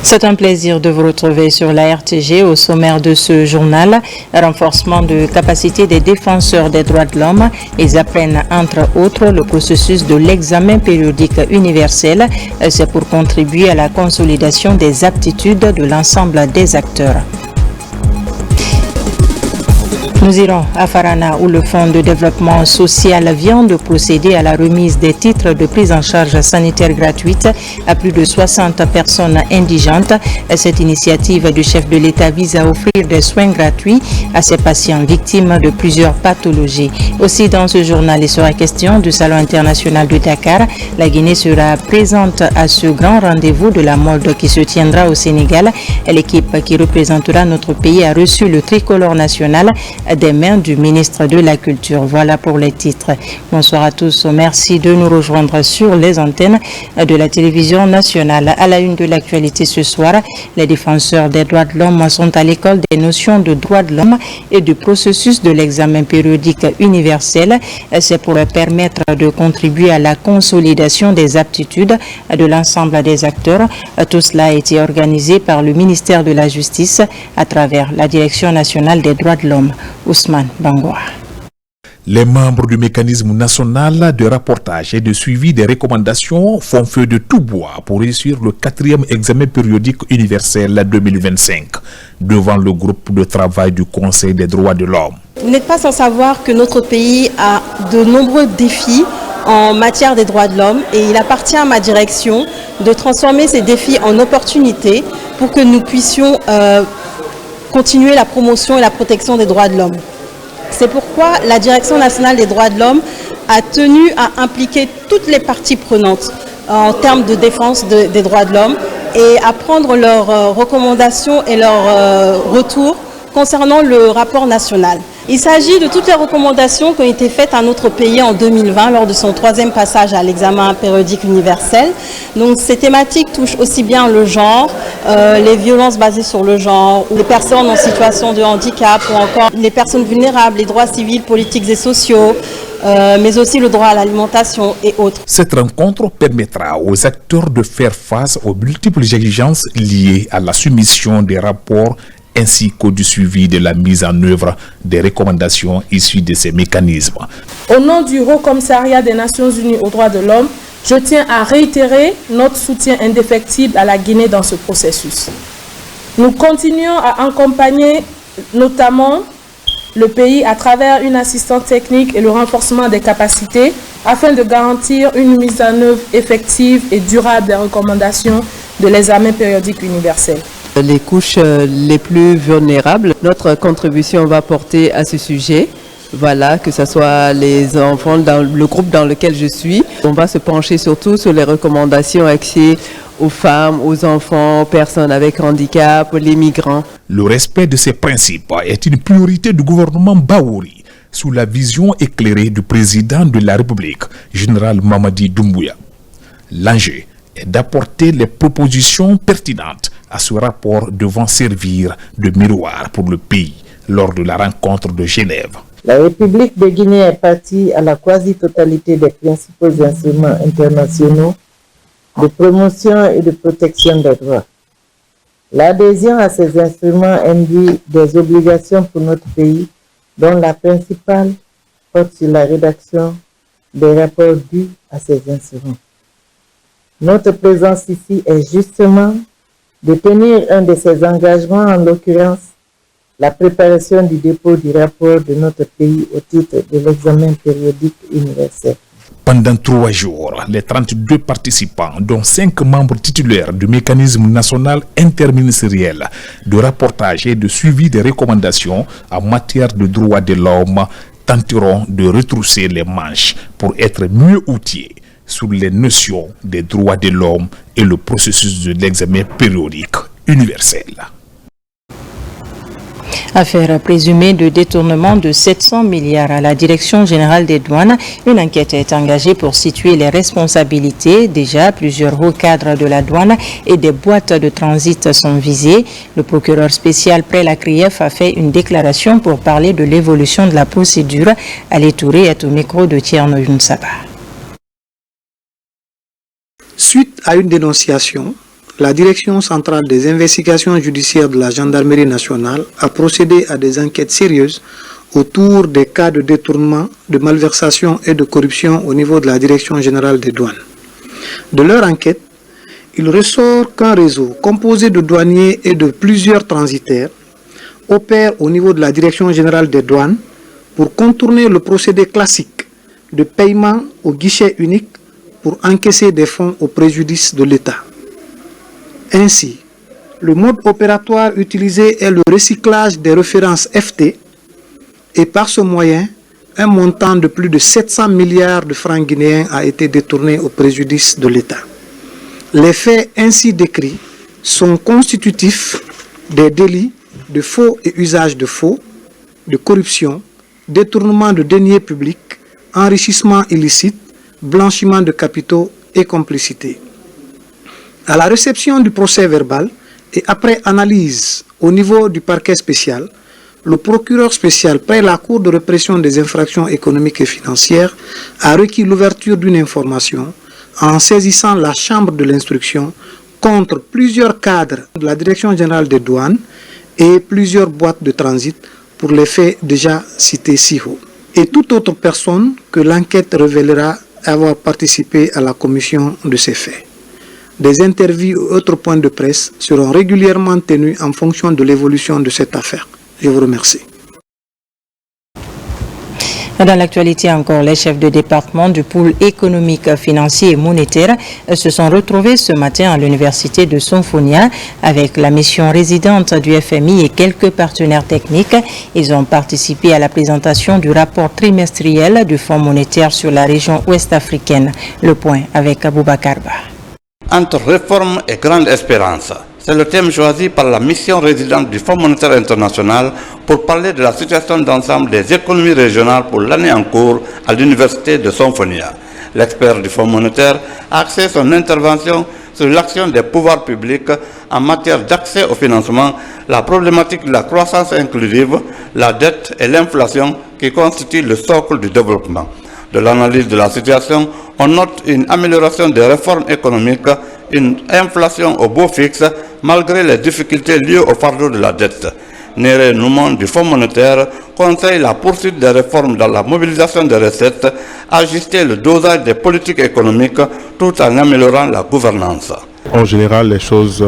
C'est un plaisir de vous retrouver sur la RTG. Au sommaire de ce journal, renforcement de capacité des défenseurs des droits de l'homme. Ils apprennent entre autres le processus de l'examen périodique universel. C'est pour contribuer à la consolidation des aptitudes de l'ensemble des acteurs. Nous irons à Farana où le Fonds de développement social vient de procéder à la remise des titres de prise en charge sanitaire gratuite à plus de 60 personnes indigentes. Cette initiative du chef de l'État vise à offrir des soins gratuits à ces patients victimes de plusieurs pathologies. Aussi dans ce journal, il sera question du Salon international de Dakar. La Guinée sera présente à ce grand rendez-vous de la mode qui se tiendra au Sénégal. L'équipe qui représentera notre pays a reçu le tricolore national des mains du ministre de la Culture. Voilà pour les titres. Bonsoir à tous. Merci de nous rejoindre sur les antennes de la télévision nationale. À la une de l'actualité ce soir, les défenseurs des droits de l'homme sont à l'école des notions de droits de l'homme et du processus de l'examen périodique universel. C'est pour leur permettre de contribuer à la consolidation des aptitudes de l'ensemble des acteurs. Tout cela a été organisé par le ministère de la Justice à travers la Direction nationale des droits de l'homme. Ousmane Bangoua. Les membres du mécanisme national de rapportage et de suivi des recommandations font feu de tout bois pour réussir le 4e examen périodique universel 2025 devant le groupe de travail du Conseil des droits de l'homme. Vous n'êtes pas sans savoir que notre pays a de nombreux défis en matière des droits de l'homme et il appartient à ma direction de transformer ces défis en opportunités pour que nous puissions continuer la promotion et la protection des droits de l'homme. C'est pourquoi la Direction nationale des droits de l'homme a tenu à impliquer toutes les parties prenantes en termes de défense des droits de l'homme et à prendre leurs recommandations et leurs retours concernant le rapport national. Il s'agit de toutes les recommandations qui ont été faites à notre pays en 2020 lors de son 3e passage à l'examen périodique universel. Donc ces thématiques touchent aussi bien le genre, les violences basées sur le genre, les personnes en situation de handicap ou encore les personnes vulnérables, les droits civils, politiques et sociaux, mais aussi le droit à l'alimentation et autres. Cette rencontre permettra aux acteurs de faire face aux multiples exigences liées à la soumission des rapports ainsi qu'au du suivi de la mise en œuvre des recommandations issues de ces mécanismes. Au nom du Haut Commissariat des Nations Unies aux droits de l'homme, je tiens à réitérer notre soutien indéfectible à la Guinée dans ce processus. Nous continuons à accompagner notamment le pays à travers une assistance technique et le renforcement des capacités afin de garantir une mise en œuvre effective et durable des recommandations de l'examen périodique universel. Les couches les plus vulnérables, notre contribution va porter à ce sujet. Voilà, que ce soit les enfants dans le groupe dans lequel je suis. On va se pencher surtout sur les recommandations axées aux femmes, aux enfants, aux personnes avec handicap, les migrants. Le respect de ces principes est une priorité du gouvernement Bahouri sous la vision éclairée du président de la République, général Mamadi Doumbouya. L'enjeu est d'apporter les propositions pertinentes à ce rapport devant servir de miroir pour le pays lors de la rencontre de Genève. La République de Guinée est partie à la quasi-totalité des principaux instruments internationaux de promotion et de protection des droits. L'adhésion à ces instruments induit des obligations pour notre pays, dont la principale porte sur la rédaction des rapports dus à ces instruments. Notre présence ici est justement de tenir un de ces engagements, en l'occurrence la préparation du dépôt du rapport de notre pays au titre de l'examen périodique universel. Pendant 3 jours, les 32 participants, dont 5 membres titulaires du mécanisme national interministériel de rapportage et de suivi des recommandations en matière de droits de l'homme, tenteront de retrousser les manches pour être mieux outillés sur les notions des droits de l'homme et le processus de l'examen périodique universel. Affaire présumée de détournement de 700 milliards à la Direction générale des douanes. Une enquête est engagée pour situer les responsabilités. Déjà, plusieurs hauts cadres de la douane et des boîtes de transit sont visés. Le procureur spécial près la CRIEF a fait une déclaration pour parler de l'évolution de la procédure. Ali Touré est au micro de Tierno Younsaba. Suite à une dénonciation, la Direction centrale des investigations judiciaires de la Gendarmerie nationale a procédé à des enquêtes sérieuses autour des cas de détournement, de malversation et de corruption au niveau de la Direction générale des douanes. De leur enquête, il ressort qu'un réseau composé de douaniers et de plusieurs transitaires opère au niveau de la Direction générale des douanes pour contourner le procédé classique de paiement au guichet unique pour encaisser des fonds au préjudice de l'État. Ainsi, le mode opératoire utilisé est le recyclage des références FT et par ce moyen, un montant de plus de 700 milliards de francs guinéens a été détourné au préjudice de l'État. Les faits ainsi décrits sont constitutifs des délits de faux et usage de faux, de corruption, détournement de deniers publics, enrichissement illicite, blanchiment de capitaux et complicité. À la réception du procès verbal et après analyse au niveau du parquet spécial, le procureur spécial près la Cour de répression des infractions économiques et financières a requis l'ouverture d'une information en saisissant la chambre de l'instruction contre plusieurs cadres de la Direction générale des douanes et plusieurs boîtes de transit pour les faits déjà cités ci haut, et toute autre personne que l'enquête révélera avoir participé à la commission de ces faits. Des interviews et autres points de presse seront régulièrement tenus en fonction de l'évolution de cette affaire. Je vous remercie. Dans l'actualité encore, les chefs de département du pôle économique, financier et monétaire se sont retrouvés ce matin à l'université de Sonfonia avec la mission résidente du FMI et quelques partenaires techniques. Ils ont participé à la présentation du rapport trimestriel du Fonds monétaire sur la région ouest-africaine. Le point avec Aboubacar Ba. Entre réforme et grande espérance, c'est le thème choisi par la mission résidente du Fonds monétaire international pour parler de la situation d'ensemble des économies régionales pour l'année en cours à l'université de Sonfonia. L'expert du Fonds monétaire a axé son intervention sur l'action des pouvoirs publics en matière d'accès au financement, la problématique de la croissance inclusive, la dette et l'inflation qui constituent le socle du développement. De l'analyse de la situation, on note une amélioration des réformes économiques, une inflation au beau fixe malgré les difficultés liées au fardeau de la dette. Néré Nouman du Fonds monétaire conseille la poursuite des réformes dans la mobilisation des recettes, ajuster le dosage des politiques économiques tout en améliorant la gouvernance. En général, les choses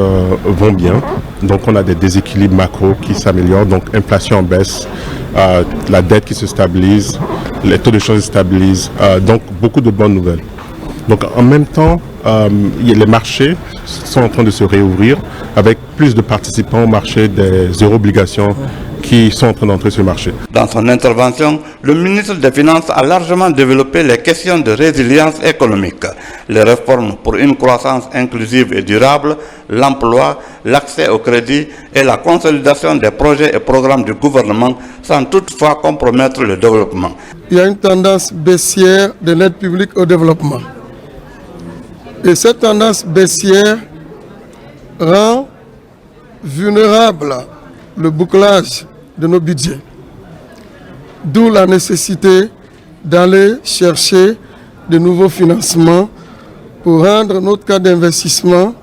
vont bien. Donc, on a des déséquilibres macro qui s'améliorent. Donc, inflation en baisse, la dette qui se stabilise, les taux de change se stabilisent. Donc, beaucoup de bonnes nouvelles. Donc, en même temps, les marchés sont en train de se réouvrir avec plus de participants au marché des euro-obligations qui sont en train d'entrer sur le marché. Dans son intervention, le ministre des Finances a largement développé les questions de résilience économique, les réformes pour une croissance inclusive et durable, l'emploi, l'accès au crédit et la consolidation des projets et programmes du gouvernement sans toutefois compromettre le développement. Il y a une tendance baissière de l'aide publique au développement. Et cette tendance baissière rend vulnérable le bouclage de nos budgets. D'où la nécessité d'aller chercher de nouveaux financements pour rendre notre cas d'investissement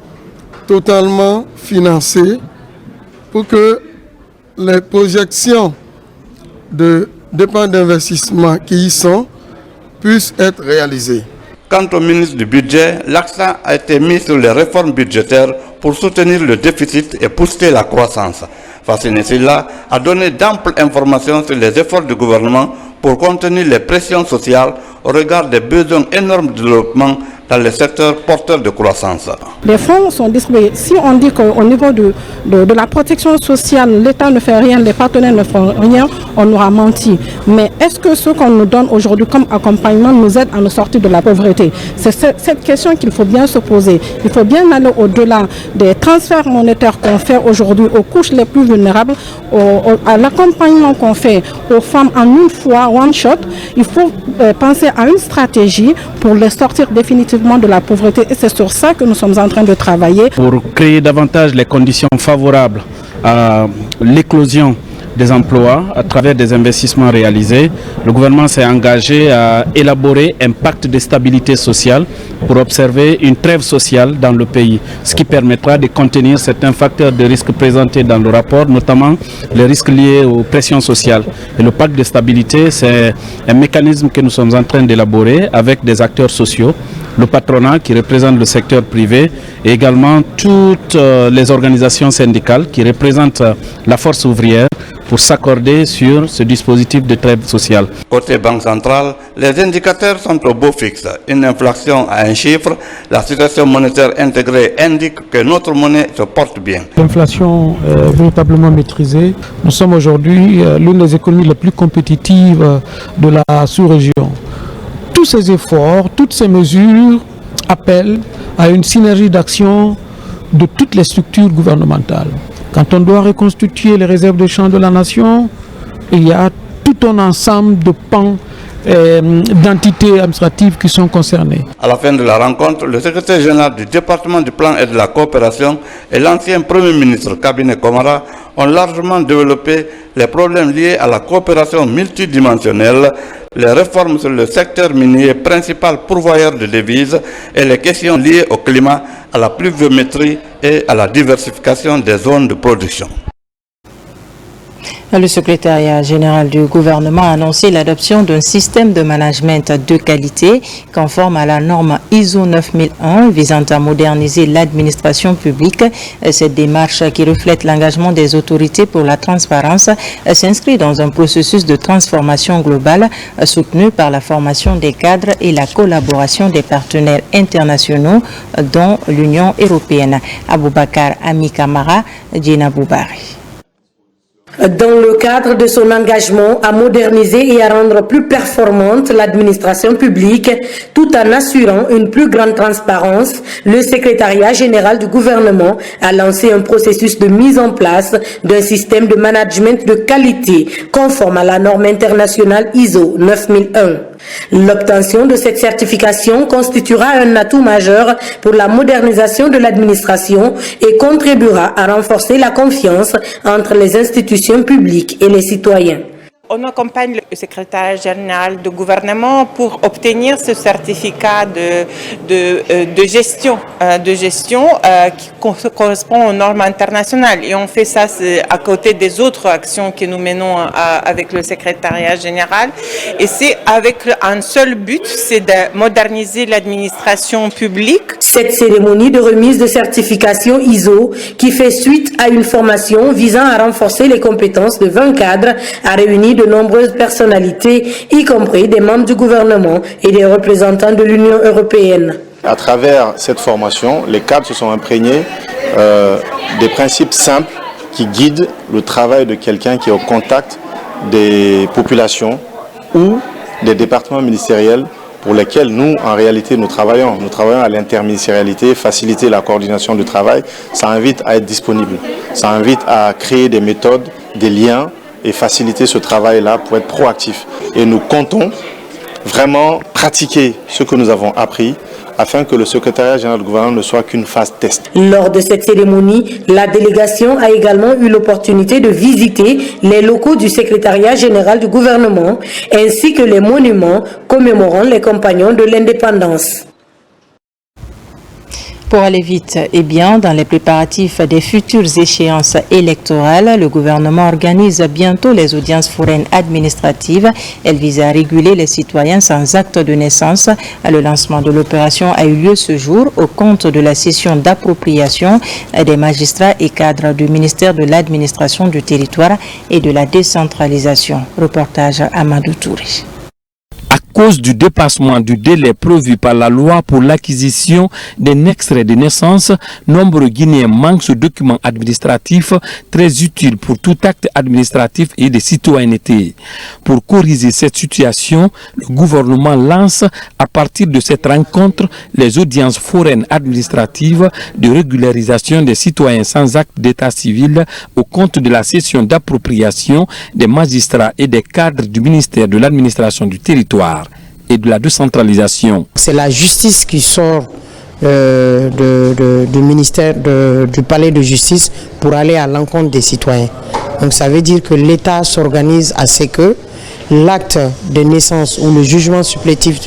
totalement financé pour que les projections de dépenses d'investissement qui y sont puissent être réalisées. Quant au ministre du Budget, l'accent a été mis sur les réformes budgétaires pour soutenir le déficit et booster la croissance. Fassine Silla a donné d'amples informations sur les efforts du gouvernement pour contenir les pressions sociales au regard des besoins énormes de développement dans les secteurs porteurs de croissance. Les fonds sont distribués. Si on dit qu'au niveau de la protection sociale, l'État ne fait rien, les partenaires ne font rien, on aura menti. Mais est-ce que ce qu'on nous donne aujourd'hui comme accompagnement nous aide à nous sortir de la pauvreté? C'est cette question qu'il faut bien se poser. Il faut bien aller au-delà des transferts monétaires qu'on fait aujourd'hui aux couches les plus vulnérables, à l'accompagnement qu'on fait aux femmes en une fois, one shot. Il faut penser à une stratégie pour les sortir définitivement de la pauvreté et c'est sur ça que nous sommes en train de travailler. Pour créer davantage les conditions favorables à l'éclosion des emplois à travers des investissements réalisés, le gouvernement s'est engagé à élaborer un pacte de stabilité sociale pour observer une trêve sociale dans le pays, ce qui permettra de contenir certains facteurs de risque présentés dans le rapport, notamment les risques liés aux pressions sociales. Et le pacte de stabilité, c'est un mécanisme que nous sommes en train d'élaborer avec des acteurs sociaux, le patronat qui représente le secteur privé et également toutes les organisations syndicales qui représentent la force ouvrière pour s'accorder sur ce dispositif de trêve sociale. Côté Banque centrale, les indicateurs sont au beau fixe. Une inflation à un chiffre, la situation monétaire intégrée indique que notre monnaie se porte bien. L'inflation est véritablement maîtrisée. Nous sommes aujourd'hui l'une des économies les plus compétitives de la sous-région. Tous ces efforts, toutes ces mesures appellent à une synergie d'action de toutes les structures gouvernementales. Quand on doit reconstituer les réserves de champs de la nation, il y a tout un ensemble de pans d'entités administratives qui sont concernées. À la fin de la rencontre, le secrétaire général du département du plan et de la coopération et l'ancien premier ministre Cabinet Komara ont largement développé les problèmes liés à la coopération multidimensionnelle, les réformes sur le secteur minier principal pourvoyeur de devises et les questions liées au climat, à la pluviométrie et à la diversification des zones de production. Le secrétariat général du gouvernement a annoncé l'adoption d'un système de management de qualité conforme à la norme ISO 9001 visant à moderniser l'administration publique. Cette démarche qui reflète l'engagement des autorités pour la transparence s'inscrit dans un processus de transformation globale soutenu par la formation des cadres et la collaboration des partenaires internationaux dont l'Union européenne. Aboubakar Ami Kamara, Djena Boubari. Dans le cadre de son engagement à moderniser et à rendre plus performante l'administration publique, tout en assurant une plus grande transparence, le secrétariat général du gouvernement a lancé un processus de mise en place d'un système de management de qualité conforme à la norme internationale ISO 9001. L'obtention de cette certification constituera un atout majeur pour la modernisation de l'administration et contribuera à renforcer la confiance entre les institutions publiques et les citoyens. On accompagne le secrétaire général du gouvernement pour obtenir ce certificat de gestion qui correspond aux normes internationales. Et on fait ça à côté des autres actions que nous menons avec le secrétariat général. Et c'est avec un seul but, c'est de moderniser l'administration publique. Cette cérémonie de remise de certification ISO qui fait suite à une formation visant à renforcer les compétences de 20 cadres a réuni de nombreuses personnalités, y compris des membres du gouvernement et des représentants de l'Union européenne. À travers cette formation, les cadres se sont imprégnés des principes simples qui guident le travail de quelqu'un qui est au contact des populations ou des départements ministériels pour lesquels nous, en réalité, nous travaillons. Nous travaillons à l'interministérialité, faciliter la coordination du travail. Ça invite à être disponible. Ça invite à créer des méthodes, des liens et faciliter ce travail-là pour être proactif. Et nous comptons vraiment pratiquer ce que nous avons appris afin que le secrétariat général du gouvernement ne soit qu'une phase test. Lors de cette cérémonie, la délégation a également eu l'opportunité de visiter les locaux du secrétariat général du gouvernement ainsi que les monuments commémorant les compagnons de l'indépendance. Pour aller vite et bien dans les préparatifs des futures échéances électorales, le gouvernement organise bientôt les audiences foraines administratives. Elle vise à réguler les citoyens sans acte de naissance. Le lancement de l'opération a eu lieu ce jour au compte de la session d'appropriation des magistrats et cadres du ministère de l'administration du territoire et de la décentralisation. Reportage Amadou Touré. À cause du dépassement du délai prévu par la loi pour l'acquisition d'un extrait de naissance, nombreux Guinéens manquent ce document administratif très utile pour tout acte administratif et de citoyenneté. Pour corriger cette situation, le gouvernement lance à partir de cette rencontre les audiences foraines administratives de régularisation des citoyens sans acte d'état civil au compte de la cession d'appropriation des magistrats et des cadres du ministère de l'administration du territoire et de la décentralisation. C'est la justice qui sort du ministère du palais de justice pour aller à l'encontre des citoyens. Donc ça veut dire que l'État s'organise à ce que l'acte de naissance ou le jugement supplétif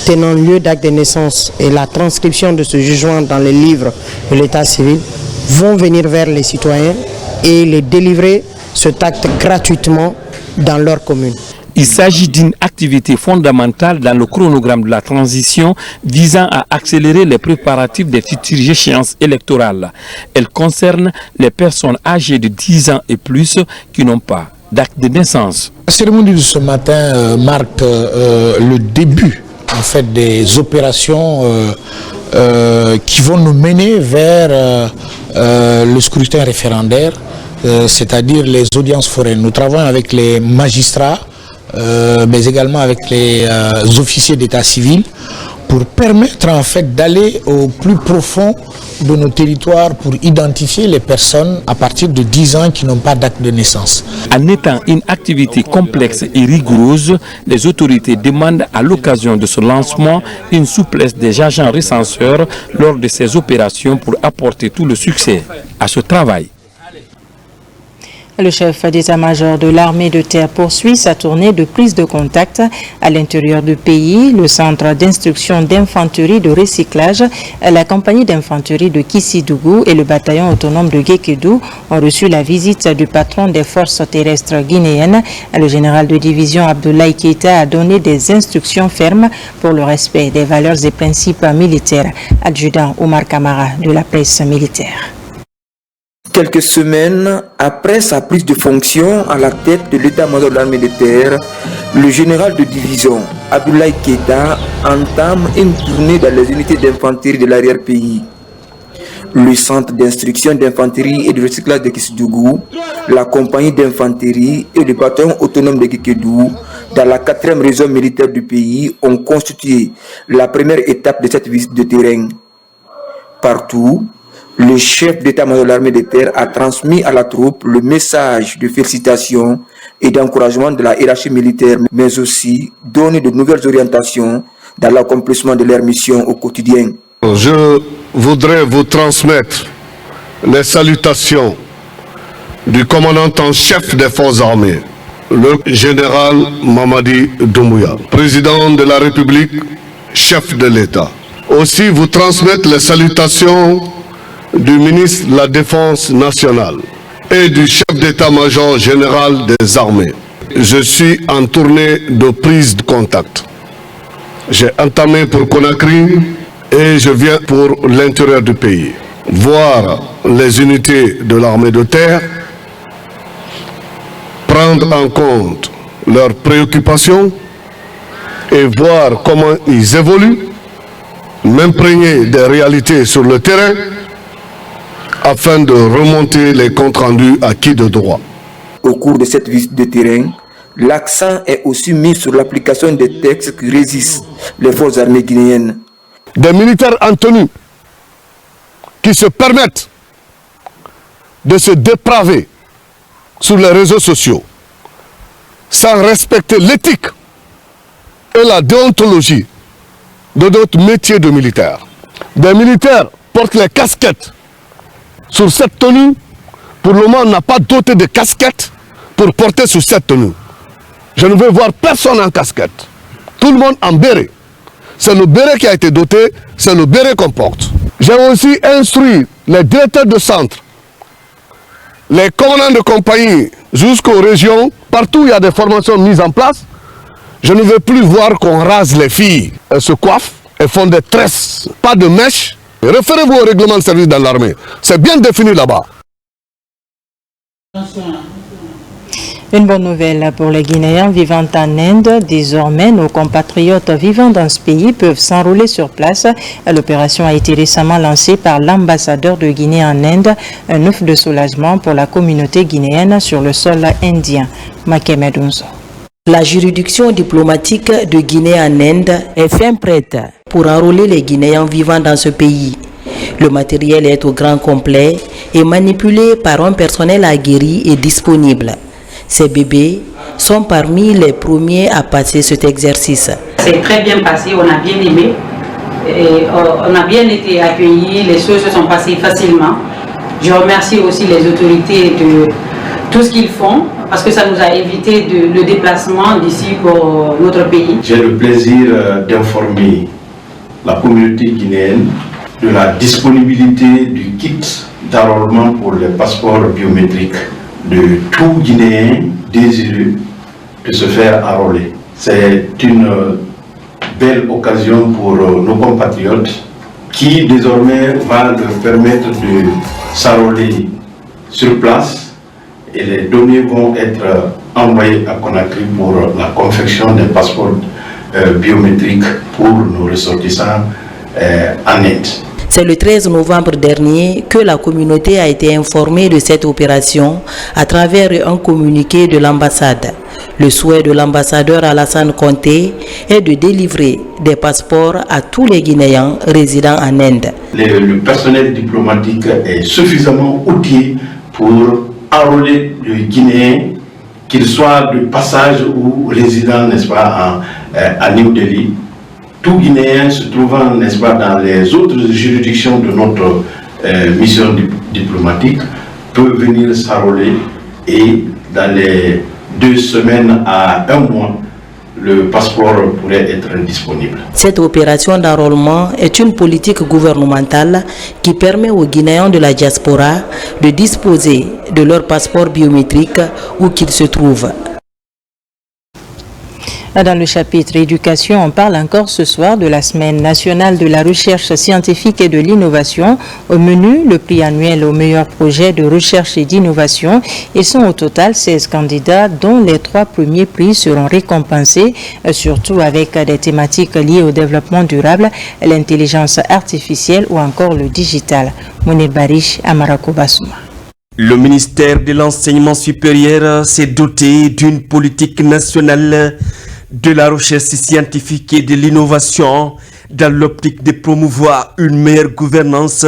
tenant lieu d'acte de naissance et la transcription de ce jugement dans les livres de l'État civil vont venir vers les citoyens et les délivrer cet acte gratuitement dans leur commune. Il s'agit d'une activité fondamentale dans le chronogramme de la transition visant à accélérer les préparatifs des futures échéances électorales. Elle concerne les personnes âgées de 10 ans et plus qui n'ont pas d'acte de naissance. La cérémonie de ce matin marque le début en fait, des opérations qui vont nous mener vers le scrutin référendaire, c'est-à-dire les audiences foraines. Nous travaillons avec les magistrats, mais également avec les officiers d'état civil pour permettre en fait d'aller au plus profond de nos territoires pour identifier les personnes à partir de 10 ans qui n'ont pas d'acte de naissance. En étant une activité complexe et rigoureuse, les autorités demandent à l'occasion de ce lancement une souplesse des agents recenseurs lors de ces opérations pour apporter tout le succès à ce travail. Le chef d'état-major de l'armée de terre poursuit sa tournée de prise de contact à l'intérieur du pays. Le centre d'instruction d'infanterie de recyclage, la compagnie d'infanterie de Kissidougou et le bataillon autonome de Guékédou ont reçu la visite du patron des forces terrestres guinéennes. Le général de division Abdoulaye Keïta a donné des instructions fermes pour le respect des valeurs et principes militaires. Adjudant Omar Kamara de la presse militaire. Quelques semaines après sa prise de fonction à la tête de l'état-major de l'armée de terre, le général de division Abdoulaye Keïta entame une tournée dans les unités d'infanterie de l'arrière-pays. Le centre d'instruction d'infanterie et de recyclage de Kissidougou, la compagnie d'infanterie et le bataillon autonome de Guékédou, dans la 4e région militaire du pays, ont constitué la première étape de cette visite de terrain. Partout, le chef d'état-major de l'armée de terre a transmis à la troupe le message de félicitations et d'encouragement de la hiérarchie militaire, mais aussi donné de nouvelles orientations dans l'accomplissement de leur mission au quotidien. Je voudrais vous transmettre les salutations du commandant en chef des forces armées, le général Mamadi Doumbouya, président de la République, chef de l'État. Aussi vous transmettre les salutations du ministre de la Défense nationale et du chef d'état-major général des armées. Je suis en tournée de prise de contact. J'ai entamé pour Conakry et je viens pour l'intérieur du pays. Voir les unités de l'armée de terre, prendre en compte leurs préoccupations et voir comment ils évoluent, m'imprégner des réalités sur le terrain afin de remonter les comptes rendus acquis de droit. Au cours de cette visite de terrain, l'accent est aussi mis sur l'application des textes qui résistent les forces armées guinéennes. Des militaires en tenue qui se permettent de se dépraver sur les réseaux sociaux sans respecter l'éthique et la déontologie de notre métier de militaire. Des militaires portent les casquettes sur cette tenue. Pour le moment, on n'a pas doté de casquettes pour porter sur cette tenue. Je ne veux voir personne en casquette. Tout le monde en béret. C'est le béret qui a été doté, c'est le béret qu'on porte. J'ai aussi instruit les directeurs de centre, les commandants de compagnie jusqu'aux régions, partout où il y a des formations mises en place. Je ne veux plus voir qu'on rase les filles. Elles se coiffent, elles font des tresses, pas de mèches. Référez-vous au règlement de service dans l'armée. C'est bien défini là-bas. Une bonne nouvelle pour les Guinéens vivant en Inde. Désormais, nos compatriotes vivant dans ce pays peuvent s'enrôler sur place. L'opération a été récemment lancée par l'ambassadeur de Guinée en Inde, un ouf de soulagement pour la communauté guinéenne sur le sol indien. Makemedunzo. La juridiction diplomatique de Guinée en Inde est fin prête pour enrôler les Guinéens vivant dans ce pays. Le matériel est au grand complet et manipulé par un personnel aguerri et disponible. Ces bébés sont parmi les premiers à passer cet exercice. C'est très bien passé, on a bien aimé, et on a bien été accueillis, les choses se sont passées facilement. Je remercie aussi les autorités de tout ce qu'ils font, parce que ça nous a évité le déplacement d'ici pour notre pays. J'ai le plaisir d'informer la communauté guinéenne de la disponibilité du kit d'enrôlement pour les passeports biométriques de tout Guinéen désireux de se faire enrôler. C'est une belle occasion pour nos compatriotes qui désormais va leur permettre de s'enrôler sur place et les données vont être envoyées à Conakry pour la confection des passeports biométriques pour nos ressortissants en Inde. C'est le 13 novembre dernier que la communauté a été informée de cette opération à travers un communiqué de l'ambassade. Le souhait de l'ambassadeur Alassane Conté est de délivrer des passeports à tous les Guinéens résidant en Inde. Le personnel diplomatique est suffisamment outillé pour enrôler le Guinéen, qu'il soit de passage ou résident, n'est-ce pas, à New Delhi. Tout Guinéen se trouvant, n'est-ce pas, dans les autres juridictions de notre mission diplomatique peut venir s'enrôler et dans les 2 semaines à 1 mois, le passeport pourrait être disponible. Cette opération d'enrôlement est une politique gouvernementale qui permet aux Guinéens de la diaspora de disposer de leur passeport biométrique où qu'ils se trouvent. Dans le chapitre éducation, on parle encore ce soir de la semaine nationale de la recherche scientifique et de l'innovation. Au menu, le prix annuel au meilleur projet de recherche et d'innovation. Ils sont au total 16 candidats dont les 3 premiers prix seront récompensés, surtout avec des thématiques liées au développement durable, l'intelligence artificielle ou encore le digital. Mounir Barish, Amarako Bassouma. Le ministère de l'Enseignement supérieur s'est doté d'une politique nationale de la recherche scientifique et de l'innovation dans l'optique de promouvoir une meilleure gouvernance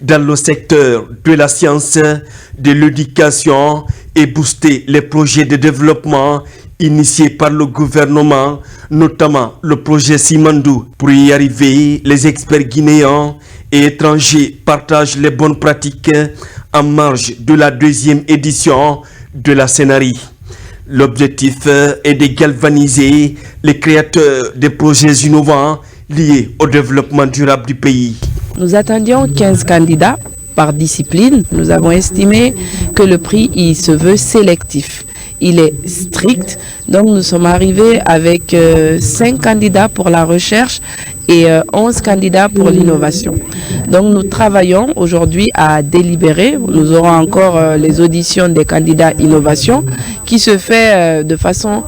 dans le secteur de la science, de l'éducation et booster les projets de développement initiés par le gouvernement, notamment le projet Simandou. Pour y arriver, les experts guinéens et étrangers partagent les bonnes pratiques en marge de la 2e édition de la Scénarii. L'objectif est de galvaniser les créateurs des projets innovants liés au développement durable du pays. Nous attendions 15 candidats par discipline. Nous avons estimé que le prix il se veut sélectif. Il est strict. Donc nous sommes arrivés avec 5 candidats pour la recherche et 11 candidats pour l'innovation. Donc nous travaillons aujourd'hui à délibérer. Nous aurons encore les auditions des candidats innovation qui se fait de façon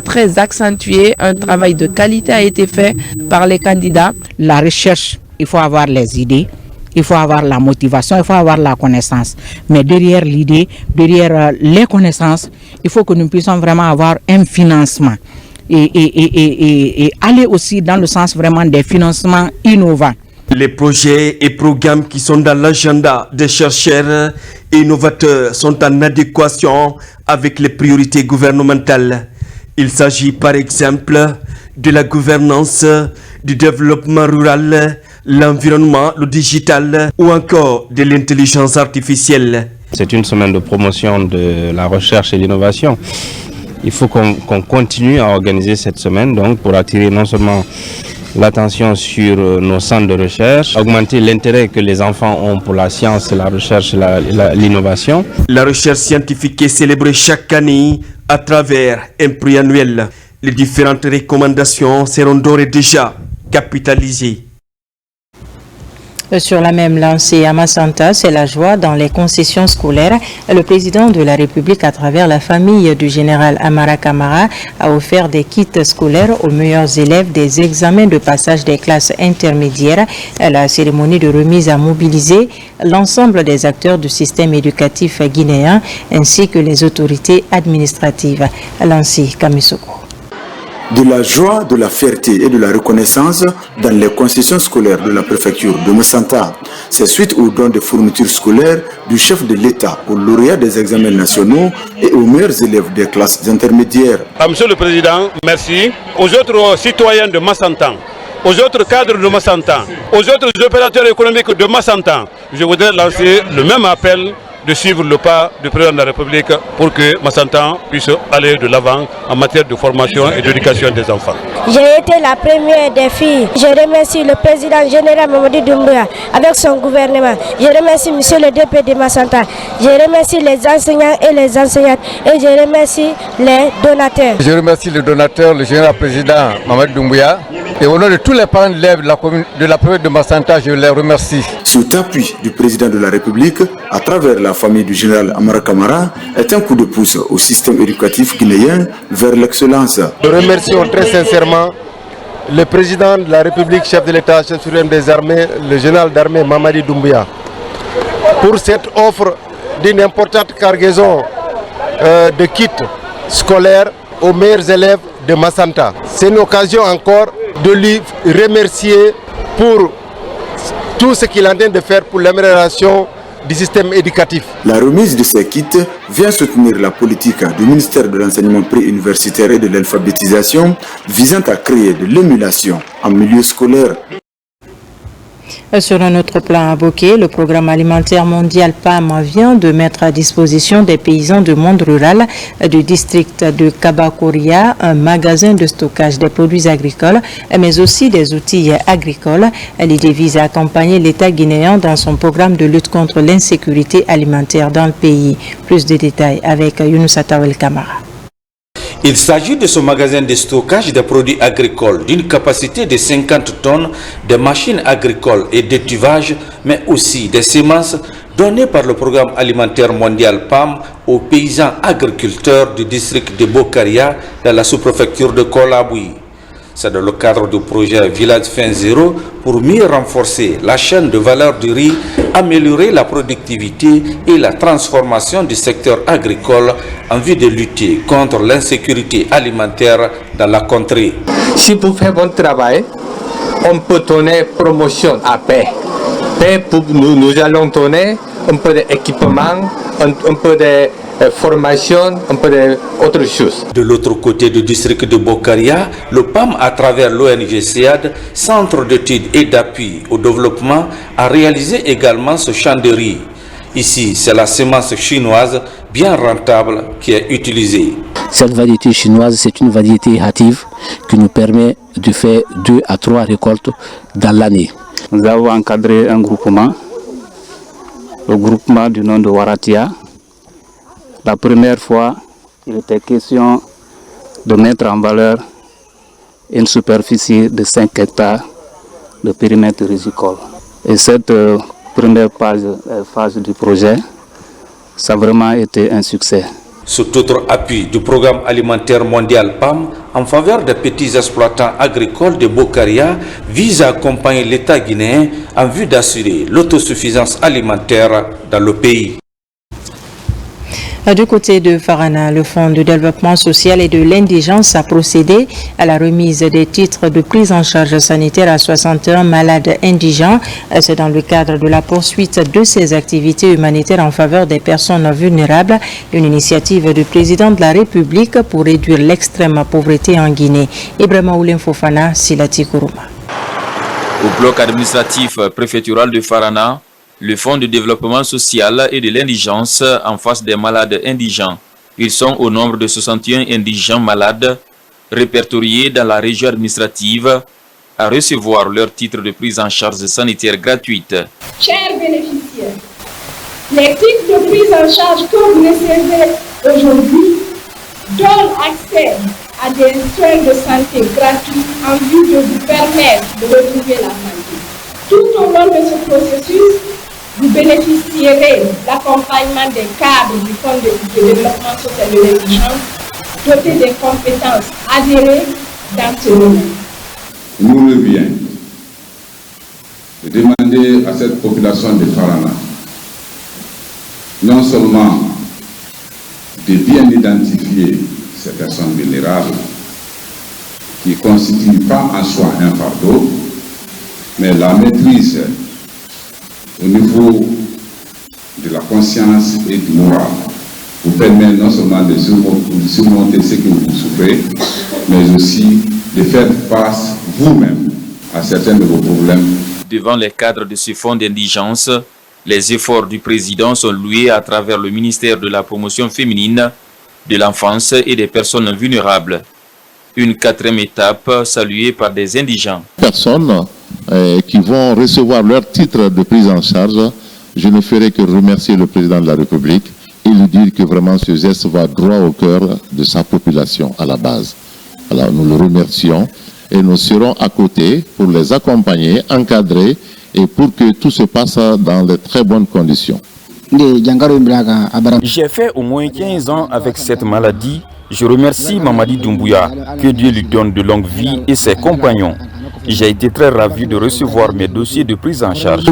très accentuée. Un travail de qualité a été fait par les candidats. La recherche, il faut avoir les idées. Il faut avoir la motivation, il faut avoir la connaissance. Mais derrière l'idée, derrière les connaissances, il faut que nous puissions vraiment avoir un financement. Et aller aussi dans le sens vraiment des financements innovants. Les projets et programmes qui sont dans l'agenda des chercheurs et innovateurs sont en adéquation avec les priorités gouvernementales. Il s'agit par exemple de la gouvernance, du développement rural, l'environnement, le digital ou encore de l'intelligence artificielle. C'est une semaine de promotion de la recherche et l'innovation. Il faut qu'on continue à organiser cette semaine donc pour attirer non seulement l'attention sur nos centres de recherche, augmenter l'intérêt que les enfants ont pour la science, la recherche et l'innovation. La recherche scientifique est célébrée chaque année à travers un prix annuel. Les différentes recommandations seront d'ores et déjà capitalisées. Sur la même lancée à Massanta, c'est la joie dans les concessions scolaires. Le président de la République, à travers la famille du général Amara Kamara, a offert des kits scolaires aux meilleurs élèves des examens de passage des classes intermédiaires. La cérémonie de remise a mobilisé l'ensemble des acteurs du système éducatif guinéen ainsi que les autorités administratives. Lancy Kamisoko. De la joie, de la fierté et de la reconnaissance dans les concessions scolaires de la préfecture de Massanta. C'est suite au don de fournitures scolaires du chef de l'État aux lauréats des examens nationaux et aux meilleurs élèves des classes intermédiaires. Monsieur le Président, merci. Aux autres citoyens de Massanta, aux autres cadres de Massanta, aux autres opérateurs économiques de Massanta, je voudrais lancer le même appel de suivre le pas du président de la République pour que Massanta puisse aller de l'avant en matière de formation et d'éducation des enfants. J'ai été la première des filles. Je remercie le président général Mamadi Doumbouya avec son gouvernement. Je remercie monsieur le député de Massanta. Je remercie les enseignants et les enseignantes et je remercie les donateurs. Je remercie le donateur, le général président Mamadi Doumbouya. Et au nom de tous les parents d'élèves de la préfecture de Massanta, je les remercie. Sous appui du président de la République, à travers la famille du général Amara Kamara, est un coup de pouce au système éducatif guinéen vers l'excellence. Nous remercions très sincèrement le président de la République, chef de l'État, chef suprême des armées, le général d'armée Mamadi Doumbouya, pour cette offre d'une importante cargaison de kits scolaires aux meilleurs élèves de Massanta. C'est une occasion encore de lui remercier pour tout ce qu'il est en train de faire pour l'amélioration du système éducatif. La remise de ces kits vient soutenir la politique du ministère de l'enseignement préuniversitaire et de l'alphabétisation visant à créer de l'émulation en milieu scolaire. Sur un autre plan à Boké, le programme alimentaire mondial PAM vient de mettre à disposition des paysans du monde rural du district de Kabakoria un magasin de stockage des produits agricoles, mais aussi des outils agricoles. L'idée vise à accompagner l'État guinéen dans son programme de lutte contre l'insécurité alimentaire dans le pays. Plus de détails avec Younous Atawel Kamara. Il s'agit de ce magasin de stockage des produits agricoles d'une capacité de 50 tonnes, de machines agricoles et d'étuvage, mais aussi des semences données par le programme alimentaire mondial PAM aux paysans agriculteurs du district de Bokaria dans la sous-préfecture de Kolaboui. C'est dans le cadre du projet Village Fin Zéro pour mieux renforcer la chaîne de valeur du riz, améliorer la productivité et la transformation du secteur agricole en vue de lutter contre l'insécurité alimentaire dans la contrée. Si vous faites bon travail, on peut donner promotion à paix. Nous allons donner un peu d'équipement, un peu de formation, un peu d'autres choses. De l'autre côté du district de Bokaria, le PAM, à travers l'ONG SEAD, Centre d'études et d'appui au développement, a réalisé également ce champ de riz. Ici, c'est la semence chinoise bien rentable qui est utilisée. Cette variété chinoise, c'est une variété hâtive qui nous permet de faire 2 à 3 récoltes dans l'année. Nous avons encadré un groupement, le groupement du nom de Waratia. La première fois, il était question de mettre en valeur une superficie de 5 hectares de périmètre risicole. Et cette première phase du projet, ça a vraiment été un succès. Sous autre appui du programme alimentaire mondial PAM en faveur des petits exploitants agricoles de Bokaria vise à accompagner l'État guinéen en vue d'assurer l'autosuffisance alimentaire dans le pays. Du côté de Farana, le Fonds de développement social et de l'indigence a procédé à la remise des titres de prise en charge sanitaire à 61 malades indigents. C'est dans le cadre de la poursuite de ces activités humanitaires en faveur des personnes vulnérables, une initiative du président de la République pour réduire l'extrême pauvreté en Guinée. Ibrahima Oulin Fofana, Silati Kourouma. Au bloc administratif préfectural de Farana, le Fonds de développement social et de l'indigence en face des malades indigents. Ils sont au nombre de 61 indigents malades répertoriés dans la région administrative à recevoir leur titre de prise en charge sanitaire gratuite. Chers bénéficiaires, les titres de prise en charge que vous recevez aujourd'hui donnent accès à des soins de santé gratuits en vue de vous permettre de retrouver la santé. Tout au long de ce processus, vous bénéficierez de l'accompagnement des cadres du Fonds de développement social de l'indigence, dotés des compétences adhérées dans ce domaine. Il nous revient de demander à cette population de Farana non seulement de bien identifier ces personnes vulnérables qui ne constituent pas en soi un fardeau, mais la maîtrise au niveau de la conscience et du moral vous permet non seulement de surmonter ce que vous souffrez, mais aussi de faire face vous-même à certains de vos problèmes. Devant les cadres de ce fonds d'indigence, les efforts du président sont loués à travers le ministère de la promotion féminine, de l'enfance et des personnes vulnérables. Une 4e étape saluée par des indigents. Personnes qui vont recevoir leur titre de prise en charge, je ne ferai que remercier le président de la République et lui dire que vraiment ce geste va droit au cœur de sa population à la base. Alors nous le remercions et nous serons à côté pour les accompagner, encadrer et pour que tout se passe dans de très bonnes conditions. J'ai fait au moins 15 ans avec cette maladie. Je remercie Mamadi Doumbouya, que Dieu lui donne de longue vie et ses compagnons. J'ai été très ravi de recevoir mes dossiers de prise en charge.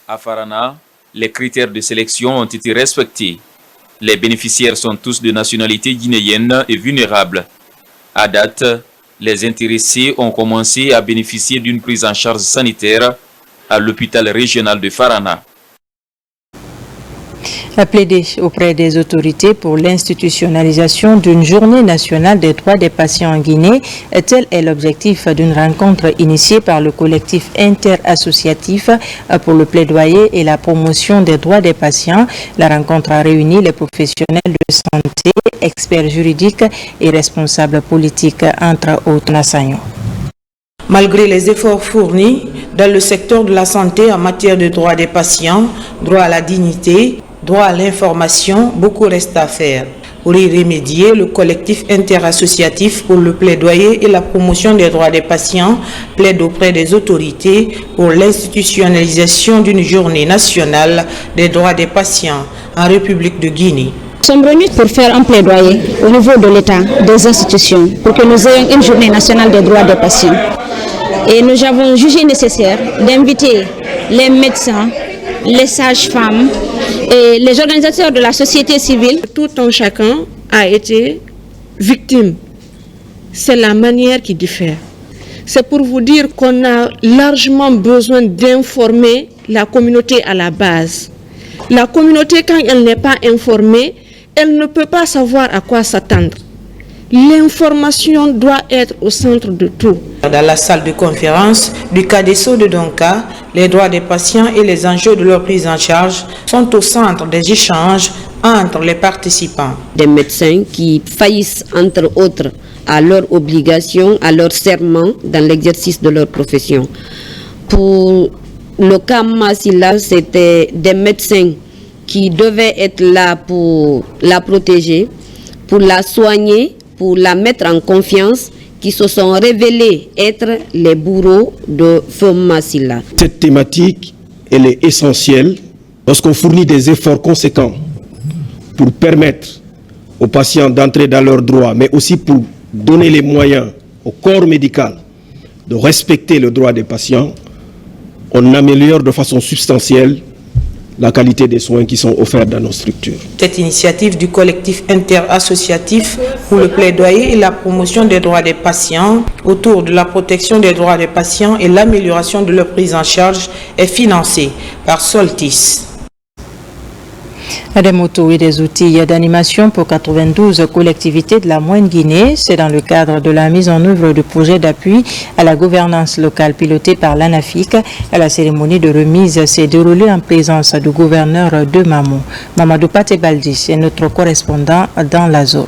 À Farana, les critères de sélection ont été respectés. Les bénéficiaires sont tous de nationalité guinéenne et vulnérables. À date, les intéressés ont commencé à bénéficier d'une prise en charge sanitaire à l'hôpital régional de Farana. A plaidé auprès des autorités pour l'institutionnalisation d'une journée nationale des droits des patients en Guinée. Tel est l'objectif d'une rencontre initiée par le collectif interassociatif pour le plaidoyer et la promotion des droits des patients. La rencontre a réuni les professionnels de santé, experts juridiques et responsables politiques, entre autres nations. Malgré les efforts fournis dans le secteur de la santé en matière de droits des patients, droit à la dignité, droit à l'information, beaucoup reste à faire. Pour y remédier, le collectif interassociatif pour le plaidoyer et la promotion des droits des patients plaide auprès des autorités pour l'institutionnalisation d'une journée nationale des droits des patients en République de Guinée. Nous sommes venus pour faire un plaidoyer au niveau de l'État, des institutions, pour que nous ayons une journée nationale des droits des patients. Et nous avons jugé nécessaire d'inviter les médecins, les sages-femmes et les organisateurs de la société civile. Tout un chacun a été victime. C'est la manière qui diffère. C'est pour vous dire qu'on a largement besoin d'informer la communauté à la base. La communauté, quand elle n'est pas informée, elle ne peut pas savoir à quoi s'attendre. L'information doit être au centre de tout. Dans la salle de conférence du CADESO de Donka, les droits des patients et les enjeux de leur prise en charge sont au centre des échanges entre les participants. Des médecins qui faillissent entre autres à leurs obligations, à leur serment dans l'exercice de leur profession. Pour le cas Massila, c'était des médecins qui devaient être là pour la protéger, pour la soigner, pour la mettre en confiance, qui se sont révélés être les bourreaux de Feu Massila. Cette thématique, elle est essentielle lorsqu'on fournit des efforts conséquents pour permettre aux patients d'entrer dans leurs droits, mais aussi pour donner les moyens au corps médical de respecter le droit des patients. On améliore de façon substantielle la qualité des soins qui sont offerts dans nos structures. Cette initiative du collectif interassociatif pour le plaidoyer et la promotion des droits des patients autour de la protection des droits des patients et l'amélioration de leur prise en charge est financée par Soltis. Des motos et des outils d'animation pour 92 collectivités de la Moyenne-Guinée. C'est dans le cadre de la mise en œuvre du projet d'appui à la gouvernance locale piloté par l'ANAFIC. La cérémonie de remise s'est déroulée en présence du gouverneur de Mamou. Mamadou Paté-Baldis est notre correspondant dans la zone.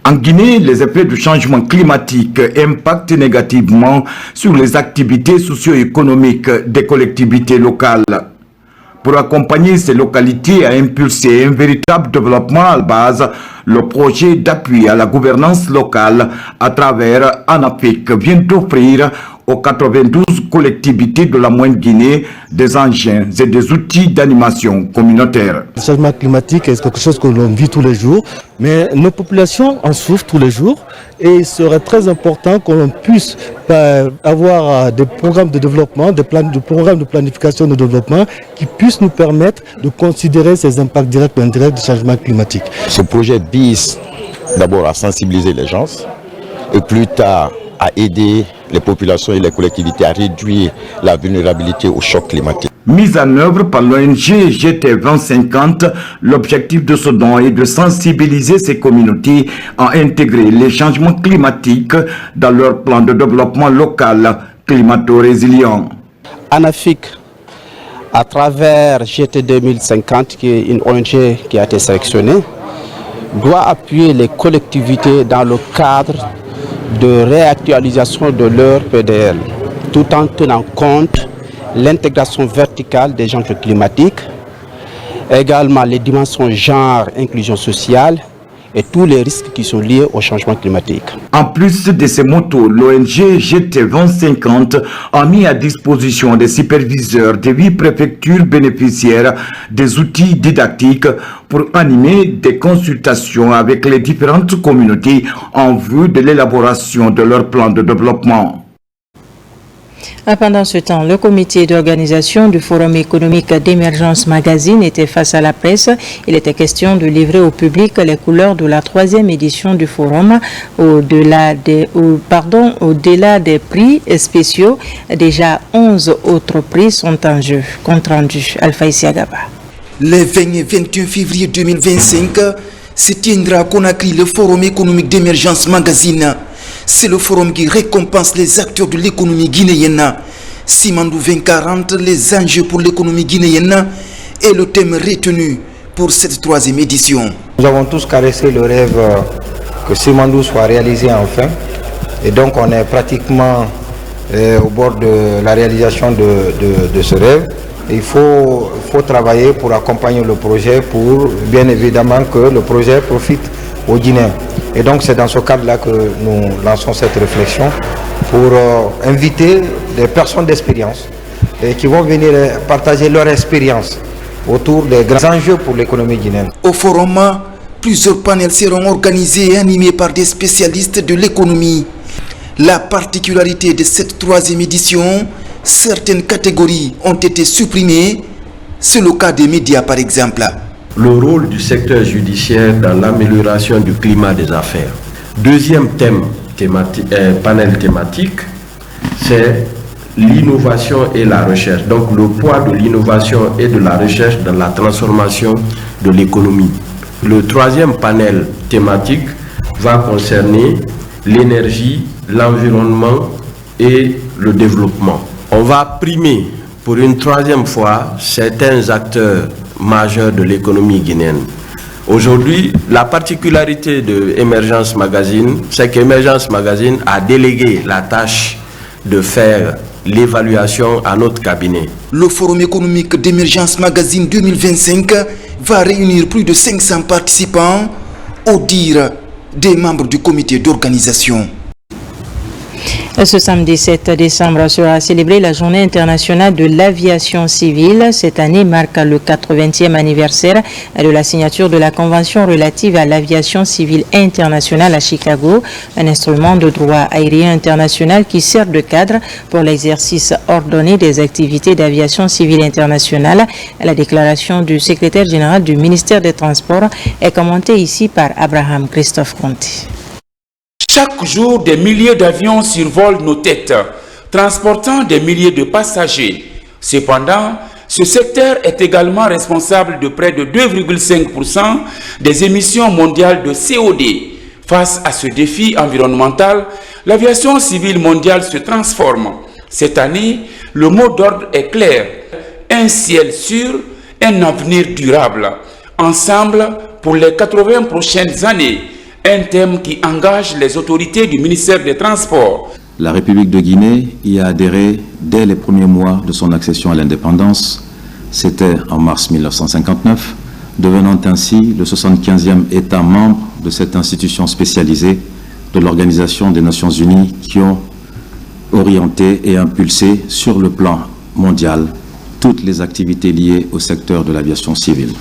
En Guinée, les effets du changement climatique impactent négativement sur les activités socio-économiques des collectivités locales. Pour accompagner ces localités à impulser un véritable développement à la base, Le projet d'appui à la gouvernance locale à travers ANAPIC vient d'offrir aux 92 collectivités de la Moyenne-Guinée des engins et des outils d'animation communautaire. Le changement climatique est quelque chose que l'on vit tous les jours, mais nos populations en souffrent tous les jours et il serait très important qu'on puisse avoir des programmes de développement, des programmes de planification de développement qui puissent nous permettre de considérer ces impacts directs ou indirects du changement climatique. Ce projet vise d'abord à sensibiliser les gens et plus tard à aider les populations et les collectivités à réduire la vulnérabilité au choc climatique. Mise en œuvre par l'ONG GT 2050, l'objectif de ce don est de sensibiliser ces communautés à intégrer les changements climatiques dans leur plan de développement local climato-résilient. ANAFIC, à travers GT 2050, qui est une ONG qui a été sélectionnée, doit appuyer les collectivités dans le cadre de réactualisation de leur PDL, tout en tenant compte l'intégration verticale des enjeux climatiques, également les dimensions genre, inclusion sociale et tous les risques qui sont liés au changement climatique. En plus de ces motos, l'ONG GT 2050 a mis à disposition des superviseurs des 8 préfectures bénéficiaires des outils didactiques pour animer des consultations avec les différentes communautés en vue de l'élaboration de leur plan de développement. Pendant ce temps, le comité d'organisation du Forum économique d'émergence Magazine était face à la presse. Il était question de livrer au public les couleurs de la 3e édition du Forum. Au-delà des prix spéciaux, déjà 11 autres prix sont en jeu. Compte rendu, Alpha Isiagaba. Les 20 et 21 février 2025 se tiendra à Conakry le Forum économique d'émergence Magazine. C'est le forum qui récompense les acteurs de l'économie guinéenne. Simandou 2040, les enjeux pour l'économie guinéenne est le thème retenu pour cette 3e édition. Nous avons tous caressé le rêve que Simandou soit réalisé enfin. Et donc on est pratiquement au bord de la réalisation de ce rêve. Il faut travailler pour accompagner le projet, pour bien évidemment que le projet profite aux Guinéens. Et donc c'est dans ce cadre-là que nous lançons cette réflexion pour inviter des personnes d'expérience qui vont venir partager leur expérience autour des grands enjeux pour l'économie guinéenne. Au forum, plusieurs panels seront organisés et animés par des spécialistes de l'économie. La particularité de cette 3e édition, certaines catégories ont été supprimées. C'est le cas des médias par exemple. Le rôle du secteur judiciaire dans l'amélioration du climat des affaires. Deuxième panel thématique, c'est l'innovation et la recherche. Donc le poids de l'innovation et de la recherche dans la transformation de l'économie. Le 3e panel thématique va concerner l'énergie, l'environnement et le développement. On va primer pour une 3e fois certains acteurs majeurs de l'économie guinéenne. Aujourd'hui, la particularité de Emergence Magazine, c'est qu'Emergence Magazine a délégué la tâche de faire l'évaluation à notre cabinet. Le Forum économique d'émergence Magazine 2025 va réunir plus de 500 participants au dire des membres du comité d'organisation. Ce samedi 7 décembre sera célébrée la Journée internationale de l'aviation civile. Cette année marque le 80e anniversaire de la signature de la Convention relative à l'aviation civile internationale à Chicago, un instrument de droit aérien international qui sert de cadre pour l'exercice ordonné des activités d'aviation civile internationale. La déclaration du secrétaire général du ministère des Transports est commentée ici par Abraham Christophe Conti. Chaque jour, des milliers d'avions survolent nos têtes, transportant des milliers de passagers. Cependant, ce secteur est également responsable de près de 2,5% des émissions mondiales de CO2. Face à ce défi environnemental, l'aviation civile mondiale se transforme. Cette année, le mot d'ordre est clair. Un ciel sûr, un avenir durable. Ensemble, pour les 80 prochaines années, un thème qui engage les autorités du ministère des Transports. La République de Guinée y a adhéré dès les premiers mois de son accession à l'indépendance. C'était en mars 1959. devenant ainsi le 75e État membre de cette institution spécialisée de l'Organisation des Nations Unies qui ont orienté et impulsé sur le plan mondial toutes les activités liées au secteur de l'aviation civile.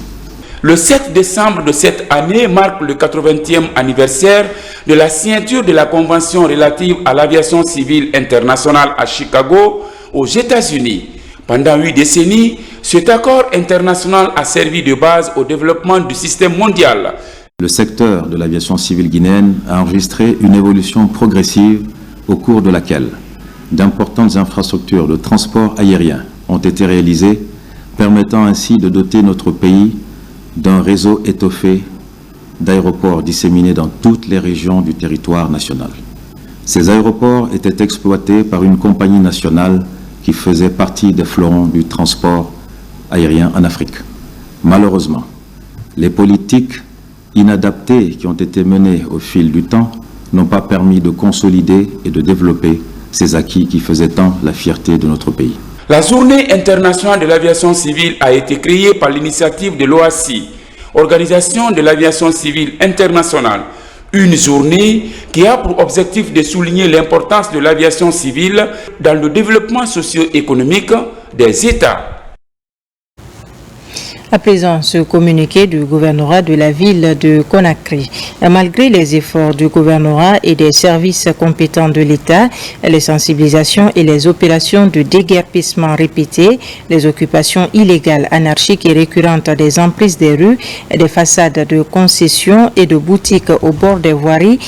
Le 7 décembre de cette année marque le 80e anniversaire de la signature de la Convention relative à l'aviation civile internationale à Chicago, aux États-Unis. Pendant 8 décennies, cet accord international a servi de base au développement du système mondial. Le secteur de l'aviation civile guinéenne a enregistré une évolution progressive au cours de laquelle d'importantes infrastructures de transport aérien ont été réalisées, permettant ainsi de doter notre pays d'un réseau étoffé d'aéroports disséminés dans toutes les régions du territoire national. Ces aéroports étaient exploités par une compagnie nationale qui faisait partie des fleurons du transport aérien en Afrique. Malheureusement, les politiques inadaptées qui ont été menées au fil du temps n'ont pas permis de consolider et de développer ces acquis qui faisaient tant la fierté de notre pays. La Journée internationale de l'aviation civile a été créée par l'initiative de l'OACI, Organisation de l'aviation civile internationale. Une journée qui a pour objectif de souligner l'importance de l'aviation civile dans le développement socio-économique des États. À présent, ce communiqué du gouvernorat de la ville de Conakry. Malgré les efforts du gouvernorat et des services compétents de l'État, les sensibilisations et les opérations de déguerpissement répétées, les occupations illégales, anarchiques et récurrentes des emprises des rues, des façades de concessions et de boutiques au bord des voiries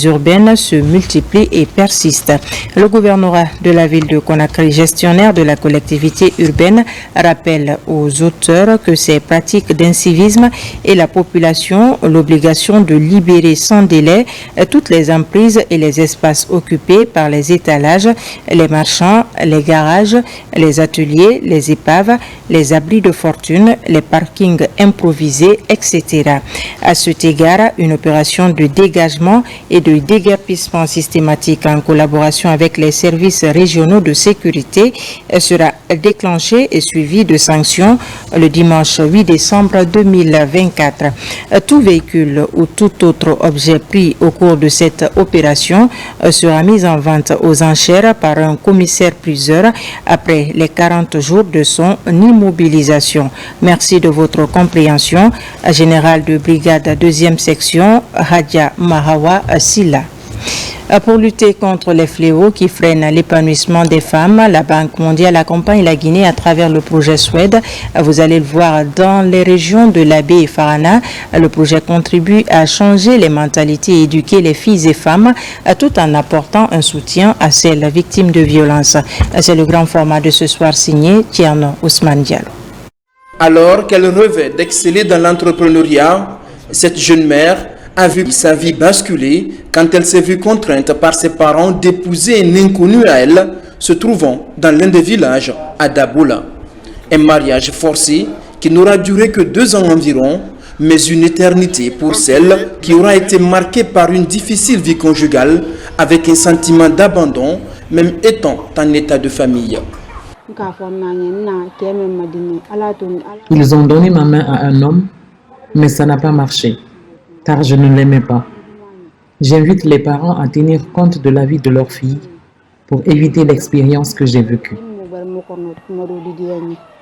urbaines se multiplient et persistent. Le gouvernorat de la ville de Conakry, gestionnaire de la collectivité urbaine, rappelle aux auteurs que ces pratiques d'incivisme et la population l'obligation de libérer sans délai toutes les emprises et les espaces occupés par les étalages, les marchands, les garages, les ateliers, les épaves, les abris de fortune, les parkings improvisés, etc. À cet égard, une opération de dégagement et de déguerpissement systématique en collaboration avec les services régionaux de sécurité sera déclenchée et suivie de sanctions le dimanche 8 décembre 2024. Tout véhicule ou tout autre objet pris au cours de cette opération sera mis en vente aux enchères par un commissaire-priseur après les 40 jours de son immobilisation. Merci de votre compréhension. Général de brigade 2e section, Hadja Mahawa Silla. Pour lutter contre les fléaux qui freinent l'épanouissement des femmes, la Banque mondiale accompagne la Guinée à travers le projet Suède. Vous allez le voir dans les régions de la baie et Farana. Le projet contribue à changer les mentalités et éduquer les filles et femmes tout en apportant un soutien à celles victimes de violences. C'est le grand format de ce soir signé Tierno Ousmane Diallo. Alors qu'elle rêvait d'exceller dans l'entrepreneuriat, cette jeune mère a vu sa vie basculer quand elle s'est vue contrainte par ses parents d'épouser un inconnu à elle, se trouvant dans l'un des villages à Daboula. Un mariage forcé qui n'aura duré que 2 ans environ, mais une éternité pour celle qui aura été marquée par une difficile vie conjugale avec un sentiment d'abandon, même étant en état de famille. Ils ont donné ma main à un homme, mais ça n'a pas marché, car je ne l'aimais pas. J'invite les parents à tenir compte de la vie de leur fille pour éviter l'expérience que j'ai vécue.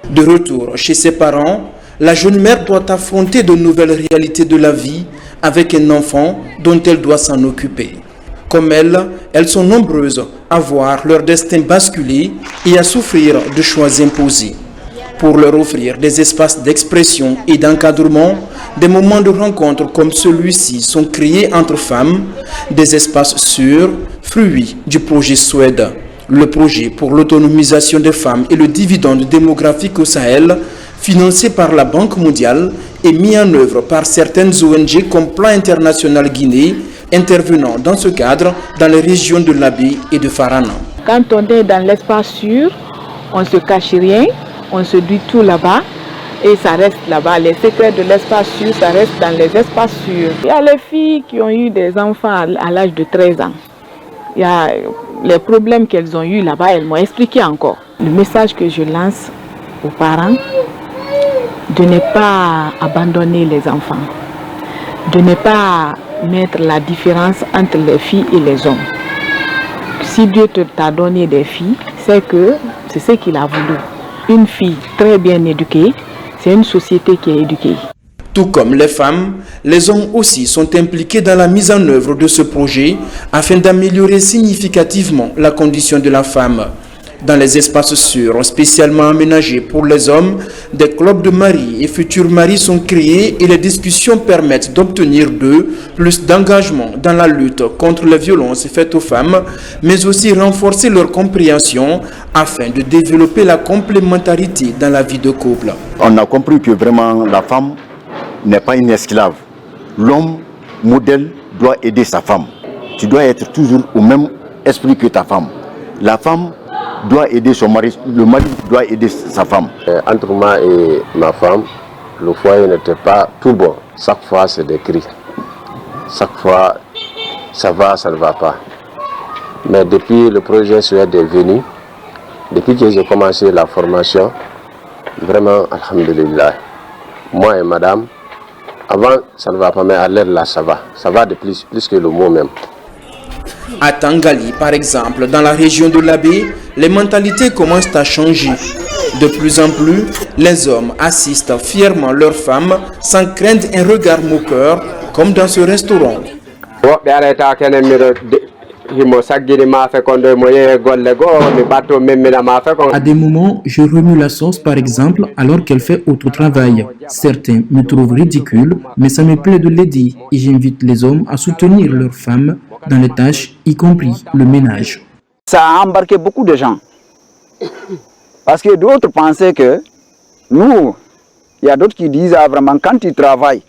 De retour chez ses parents, la jeune mère doit affronter de nouvelles réalités de la vie avec un enfant dont elle doit s'en occuper. Comme elle, elles sont nombreuses à voir leur destin basculer et à souffrir de choix imposés. Pour leur offrir des espaces d'expression et d'encadrement, des moments de rencontre comme celui-ci sont créés entre femmes, des espaces sûrs, fruits du projet Suède. Le projet pour l'autonomisation des femmes et le dividende démographique au Sahel, financé par la Banque mondiale et mis en œuvre par certaines ONG comme Plan International Guinée, intervenant dans ce cadre dans les régions de Labi et de Farana. Quand on est dans l'espace sûr, on ne se cache rien, on se dit tout là-bas et ça reste là-bas. Les secrets de l'espace sûr, ça reste dans les espaces sûrs. Il y a les filles qui ont eu des enfants à l'âge de 13 ans. Il y a les problèmes qu'elles ont eu là-bas, elles m'ont expliqué encore. Le message que je lance aux parents, de ne pas abandonner les enfants, de ne pas mettre la différence entre les filles et les hommes. Si Dieu t'a donné des filles, c'est que c'est ce qu'il a voulu. Une fille très bien éduquée, c'est une société qui est éduquée. Tout comme les femmes, les hommes aussi sont impliqués dans la mise en œuvre de ce projet afin d'améliorer significativement la condition de la femme. Dans les espaces sûrs spécialement aménagés pour les hommes, des clubs de maris et futurs maris sont créés et les discussions permettent d'obtenir d'eux plus d'engagement dans la lutte contre les violences faites aux femmes, mais aussi renforcer leur compréhension afin de développer la complémentarité dans la vie de couple. On a compris que vraiment la femme n'est pas une esclave. L'homme modèle doit aider sa femme. Tu dois être toujours au même esprit que ta femme. La femme doit aider son mari, le mari doit aider sa femme. Entre moi et ma femme, le foyer n'était pas tout bon. Chaque fois, c'est des cris. Chaque fois, ça va, ça ne va pas. Mais depuis le projet Suède est venu, depuis que j'ai commencé la formation, vraiment, alhamdulillah, moi et madame, avant, ça ne va pas, mais à l'air là, ça va. Ça va de plus que le mot même. À Tangali, par exemple, dans la région de l'Abbé, les mentalités commencent à changer. De plus en plus, les hommes assistent fièrement leurs femmes sans craindre un regard moqueur, comme dans ce restaurant. À des moments, je remue la sauce par exemple alors qu'elle fait autre travail. Certains me trouvent ridicule, mais ça me plaît de l'aider et j'invite les hommes à soutenir leurs femmes dans les tâches, y compris le ménage. Ça a embarqué beaucoup de gens. Parce que d'autres pensaient que nous, il y a d'autres qui disent vraiment quand tu travailles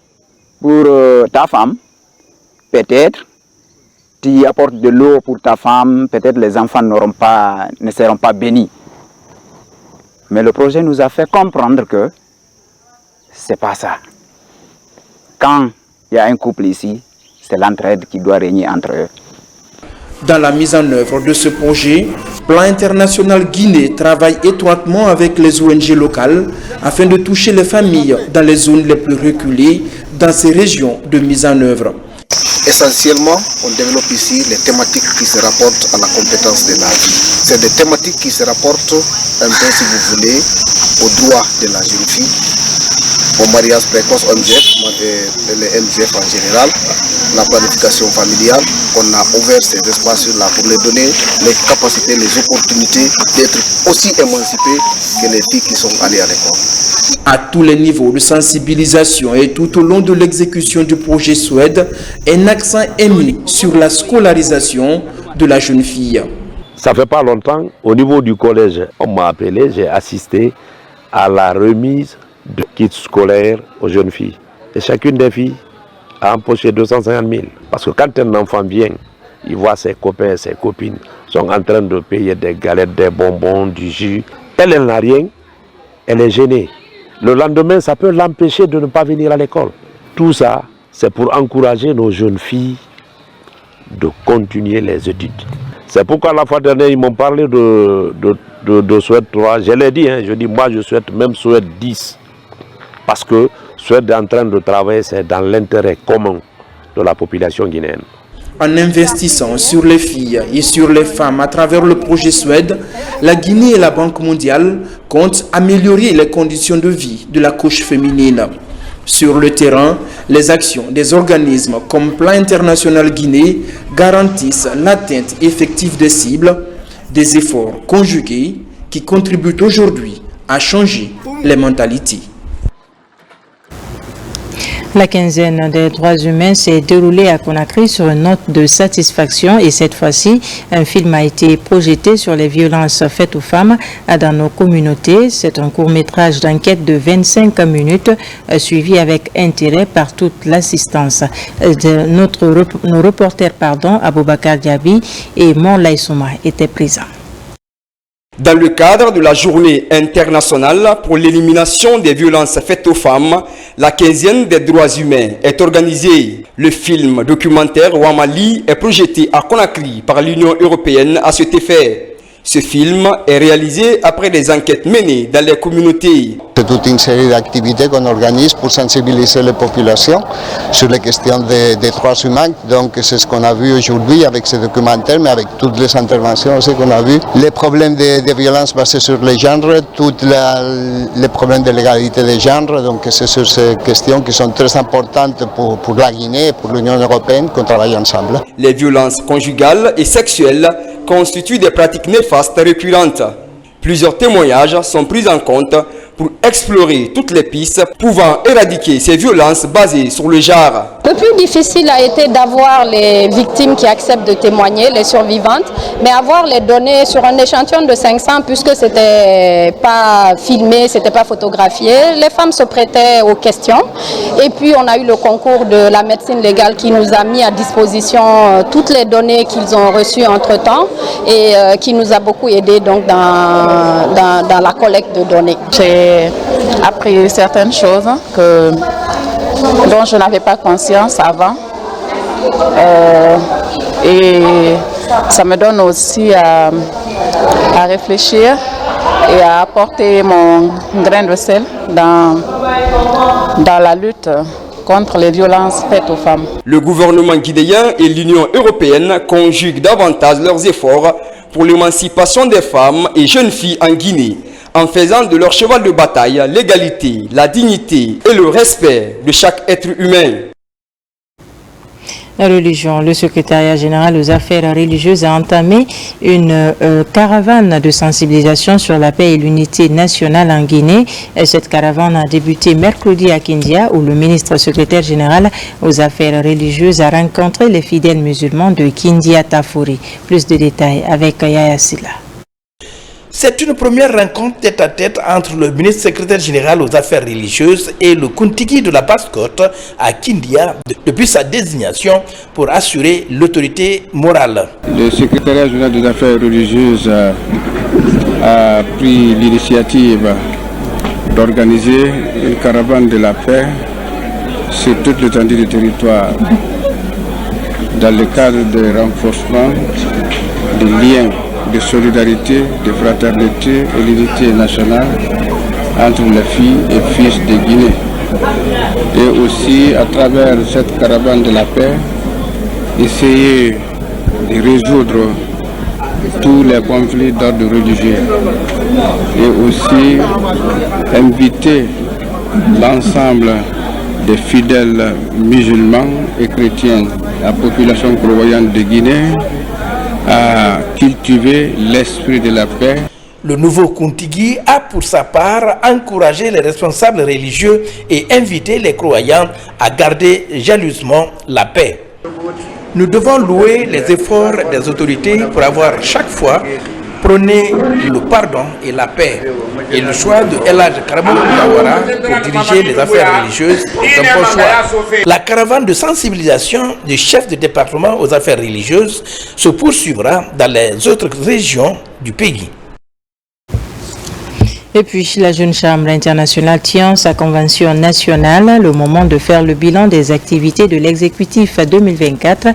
pour ta femme, peut-être tu apportes de l'eau pour ta femme, peut-être les enfants ne seront pas bénis. Mais le projet nous a fait comprendre que c'est pas ça. Quand il y a un couple ici, c'est l'entraide qui doit régner entre eux. Dans la mise en œuvre de ce projet, Plan International Guinée travaille étroitement avec les ONG locales afin de toucher les familles dans les zones les plus reculées dans ces régions de mise en œuvre. Essentiellement, on développe ici les thématiques qui se rapportent à la compétence de la vie. C'est des thématiques qui se rapportent un peu, si vous voulez, aux droits de la jeune fille, au mariage précoce MGF, les MGF en général, la planification familiale. On a ouvert ces espaces-là pour les donner les capacités, les opportunités d'être aussi émancipés que les filles qui sont allées à l'école. À tous les niveaux de sensibilisation et tout au long de l'exécution du projet Suède, un accent est mis sur la scolarisation de la jeune fille. Ça fait pas longtemps, au niveau du collège, on m'a appelé, j'ai assisté à la remise de kits scolaires aux jeunes filles. Et chacune des filles a empoché 250 000. Parce que quand un enfant vient, il voit ses copains et ses copines sont en train de payer des galettes, des bonbons, du jus. Elle n'a rien, elle est gênée. Le lendemain, ça peut l'empêcher de ne pas venir à l'école. Tout ça, c'est pour encourager nos jeunes filles de continuer les études. C'est pourquoi la fois dernière, ils m'ont parlé de Suède 3. Je l'ai dit, je dis moi je souhaite même Suède 10. Parce que Suède est en train de travailler, c'est dans l'intérêt commun de la population guinéenne. En investissant sur les filles et sur les femmes à travers le projet Suède, la Guinée et la Banque mondiale comptent améliorer les conditions de vie de la couche féminine. Sur le terrain, les actions des organismes comme Plan International Guinée garantissent l'atteinte effective des cibles, des efforts conjugués qui contribuent aujourd'hui à changer les mentalités. La quinzaine des droits humains s'est déroulée à Conakry sur une note de satisfaction et cette fois-ci, un film a été projeté sur les violences faites aux femmes dans nos communautés. C'est un court-métrage d'enquête de 25 minutes suivi avec intérêt par toute l'assistance. Nos reporters, Aboubakar Diaby et Mon Laïsouma étaient présents. Dans le cadre de la journée internationale pour l'élimination des violences faites aux femmes, la 15e des droits humains est organisée. Le film documentaire Ouamali est projeté à Conakry par l'Union européenne à cet effet. Ce film est réalisé après des enquêtes menées dans les communautés. C'est toute une série d'activités qu'on organise pour sensibiliser les populations sur les questions des droits humains. Donc c'est ce qu'on a vu aujourd'hui avec ce documentaire, mais avec toutes les interventions aussi qu'on a vues. Les problèmes de violence basées sur les genres, tous les problèmes de l'égalité des genres. Donc c'est sur ces questions qui sont très importantes pour la Guinée et pour l'Union européenne qu'on travaille ensemble. Les violences conjugales et sexuelles constituent des pratiques néfastes récurrentes. Plusieurs témoignages sont pris en compte pour explorer toutes les pistes pouvant éradiquer ces violences basées sur le genre. Le plus difficile a été d'avoir les victimes qui acceptent de témoigner, les survivantes, mais avoir les données sur un échantillon de 500 puisque c'était pas filmé, c'était pas photographié. Les femmes se prêtaient aux questions et puis on a eu le concours de la médecine légale qui nous a mis à disposition toutes les données qu'ils ont reçues entre-temps et qui nous a beaucoup aidé donc dans la collecte de données. J'ai appris certaines choses dont je n'avais pas conscience avant et ça me donne aussi à réfléchir et à apporter mon grain de sel dans la lutte contre les violences faites aux femmes. Le gouvernement guinéen et l'Union européenne conjuguent davantage leurs efforts pour l'émancipation des femmes et jeunes filles en Guinée, en faisant de leur cheval de bataille l'égalité, la dignité et le respect de chaque être humain. La religion, le secrétariat général aux affaires religieuses a entamé une caravane de sensibilisation sur la paix et l'unité nationale en Guinée. Cette caravane a débuté mercredi à Kindia où le ministre secrétaire général aux affaires religieuses a rencontré les fidèles musulmans de Kindia Tafuri. Plus de détails avec Yaya Silla. C'est une première rencontre tête-à-tête entre le ministre secrétaire général aux affaires religieuses et le Kuntigi de la Basse-Côte à Kindia depuis sa désignation pour assurer l'autorité morale. Le secrétariat général des affaires religieuses a pris l'initiative d'organiser une caravane de la paix sur toute l'étendue du territoire dans le cadre de renforcement des liens de solidarité, de fraternité et d'unité nationale entre les filles et fils de Guinée. Et aussi, à travers cette caravane de la paix, essayer de résoudre tous les conflits d'ordre religieux. Et aussi inviter l'ensemble des fidèles musulmans et chrétiens, la population croyante de Guinée, à cultiver l'esprit de la paix. Le nouveau Kuntigi a pour sa part encouragé les responsables religieux et invité les croyants à garder jalousement la paix. Nous devons louer les efforts des autorités pour avoir chaque fois prôné le pardon et la paix. Et le choix de El Hadj Karamou Diawara pour diriger les affaires religieuses est un bon choix. La caravane de sensibilisation du chef de département aux affaires religieuses se poursuivra dans les autres régions du pays. Et puis, la Jeune Chambre internationale tient sa convention nationale, le moment de faire le bilan des activités de l'exécutif 2024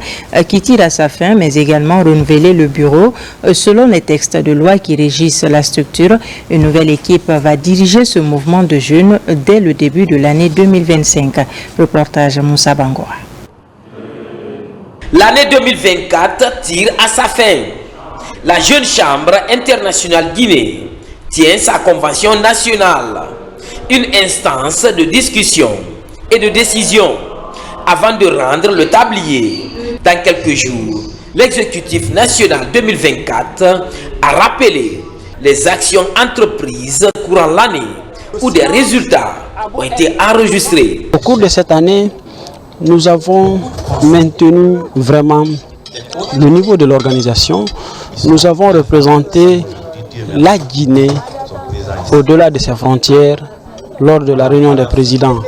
qui tire à sa fin, mais également renouveler le bureau. Selon les textes de loi qui régissent la structure, une nouvelle équipe va diriger ce mouvement de jeunes dès le début de l'année 2025. Reportage Moussa Bangoa. L'année 2024 tire à sa fin. La Jeune Chambre internationale Guinée tient sa convention nationale, une instance de discussion et de décision avant de rendre le tablier. Dans quelques jours, l'exécutif national 2024 a rappelé les actions entreprises courant l'année où des résultats ont été enregistrés. Au cours de cette année, nous avons maintenu vraiment le niveau de l'organisation. Nous avons représenté la Guinée au-delà de ses frontières lors de la réunion des présidents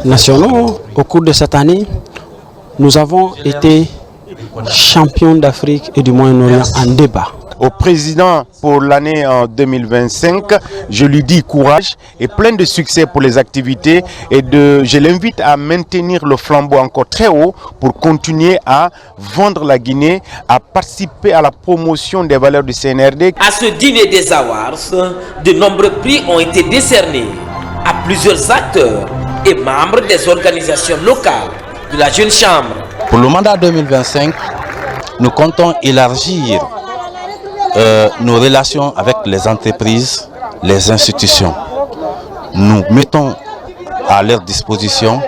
nationaux. Au cours de cette année, nous avons été champions d'Afrique et du Moyen-Orient en débat. au président pour l'année 2025. Je lui dis courage et plein de succès pour les activités et je l'invite à maintenir le flambeau encore très haut pour continuer à vendre la Guinée, à participer à la promotion des valeurs du CNRD. À ce dîner des Awards, de nombreux prix ont été décernés à plusieurs acteurs et membres des organisations locales de la Jeune Chambre. Pour le mandat 2025, nous comptons élargir nos relations avec les entreprises, les institutions. Nous mettons à leur disposition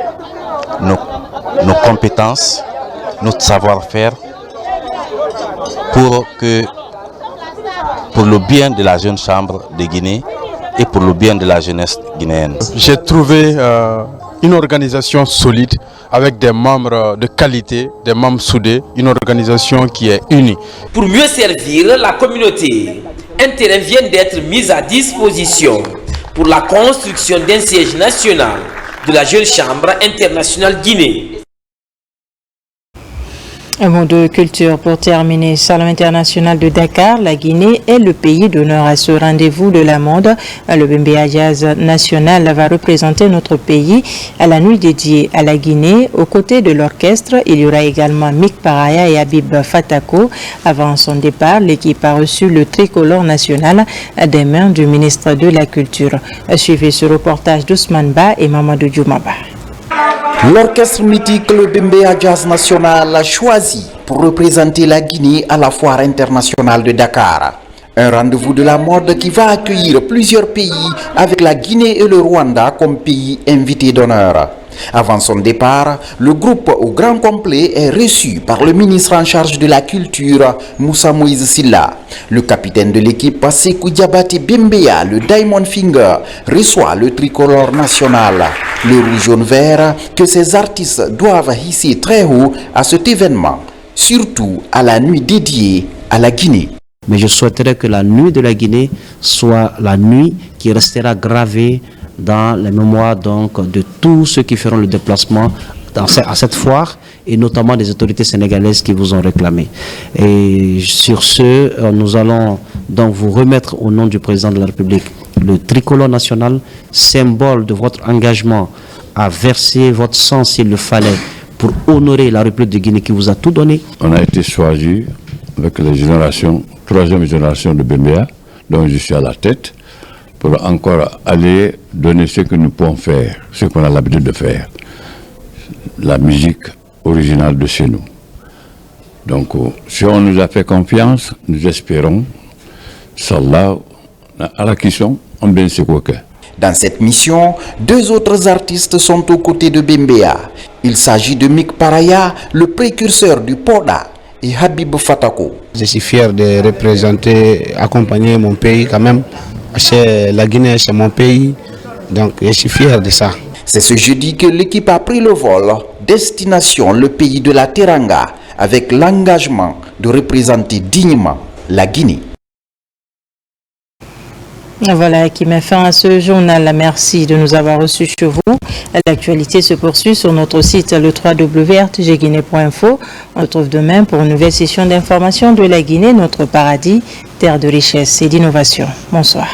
nos compétences, notre savoir-faire pour le bien de la Jeune Chambre de Guinée et pour le bien de la jeunesse guinéenne. J'ai trouvé une organisation solide avec des membres de qualité, des membres soudés, une organisation qui est unie. Pour mieux servir la communauté, un terrain vient d'être mis à disposition pour la construction d'un siège national de la Jeune Chambre internationale Guinée. Un mot de culture pour terminer. Salon international de Dakar, la Guinée est le pays d'honneur à ce rendez-vous de la mode. Le Bembea Jazz National va représenter notre pays à la nuit dédiée à la Guinée. Aux côtés de l'orchestre, il y aura également Mick Paraya et Habib Fatako. Avant son départ, l'équipe a reçu le tricolore national des mains du ministre de la Culture. Suivez ce reportage d'Ousmane Ba et Mamadou Djoumaba. L'orchestre mythique le Bembea Jazz National a choisi pour représenter la Guinée à la foire internationale de Dakar. Un rendez-vous de la mode qui va accueillir plusieurs pays avec la Guinée et le Rwanda comme pays invités d'honneur. Avant son départ, le groupe au grand complet est reçu par le ministre en charge de la culture, Moussa Moïse Silla. Le capitaine de l'équipe, Sekou Diabaté Bembea, le Diamond Finger, reçoit le tricolore national, le rouge jaune vert que ces artistes doivent hisser très haut à cet événement, surtout à la nuit dédiée à la Guinée. Mais je souhaiterais que la nuit de la Guinée soit la nuit qui restera gravée dans la mémoire donc de tous ceux qui feront le déplacement à cette foire et notamment des autorités sénégalaises qui vous ont réclamé. Et sur ce, nous allons donc vous remettre au nom du président de la République le tricolore national, symbole de votre engagement à verser votre sang s'il le fallait pour honorer la République de Guinée qui vous a tout donné. On a été choisi avec la génération, troisième génération de Bembea, dont je suis à la tête, pour encore aller donner ce que nous pouvons faire, ce qu'on a l'habitude de faire, la musique originale de chez nous. Donc, si on nous a fait confiance, nous espérons, Salah, à la question, on bien sait quoi que. Dans cette mission, deux autres artistes sont aux côtés de Bembea. Il s'agit de Mick Paraya, le précurseur du Poda, et Habib Fatako. Je suis fier de représenter, accompagner mon pays quand même. La Guinée, c'est mon pays, donc je suis fier de ça. C'est ce jeudi que l'équipe a pris le vol, destination le pays de la Teranga, avec l'engagement de représenter dignement la Guinée. Voilà qui met fin à ce journal. Merci de nous avoir reçus chez vous. L'actualité se poursuit sur notre site le www.rtgguinée.info. On se retrouve demain pour une nouvelle session d'information de la Guinée, notre paradis, terre de richesse et d'innovation. Bonsoir.